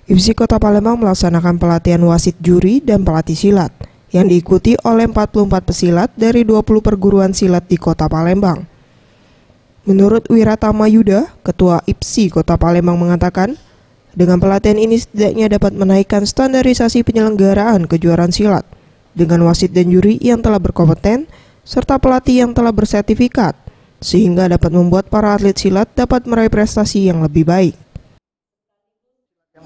IPSI Kota Palembang melaksanakan pelatihan wasit juri dan pelatih silat yang diikuti oleh 44 pesilat dari 20 perguruan silat di Kota Palembang. Menurut Wiratama Yuda, Ketua IPSI Kota Palembang mengatakan, dengan pelatihan ini setidaknya dapat menaikkan standarisasi penyelenggaraan kejuaraan silat dengan wasit dan juri yang telah berkompeten serta pelatih yang telah bersertifikat, sehingga dapat membuat para atlet silat dapat meraih prestasi yang lebih baik.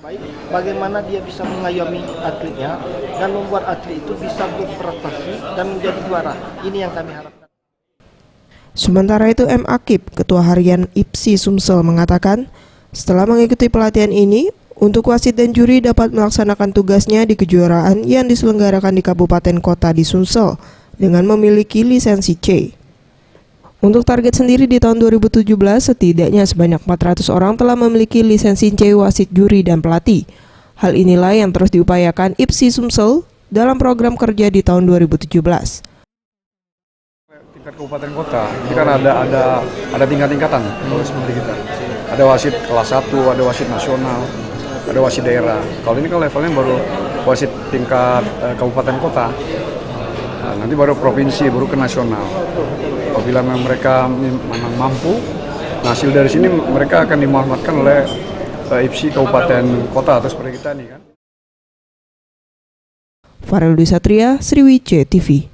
Baik, bagaimana dia bisa mengayomi atletnya dan membuat atlet itu bisa berprestasi dan menjadi juara. Ini yang kami harapkan. Sementara itu M. Akib, Ketua Harian IPSI Sumsel mengatakan, setelah mengikuti pelatihan ini, untuk wasit dan juri dapat melaksanakan tugasnya di kejuaraan yang diselenggarakan di kabupaten kota di Sumsel dengan memiliki lisensi C. Untuk target sendiri di tahun 2017, setidaknya sebanyak 400 orang telah memiliki lisensi C wasit juri dan pelatih. Hal inilah yang terus diupayakan IPSI Sumsel dalam program kerja di tahun 2017. Tingkat kabupaten kota, ini kan ada tingkat-tingkatan seperti kita. Ada wasit kelas 1, ada wasit nasional, ada wasit daerah. Kalau ini kan levelnya baru wasit tingkat kabupaten kota. Nah, nanti baru provinsi, baru ke nasional. Apabila mereka memang mampu, hasil dari sini mereka akan dimuamatkan oleh IPSI kabupaten kota atau seperti kita nih kan. Farel Dwi Satria, Sriwijaya TV.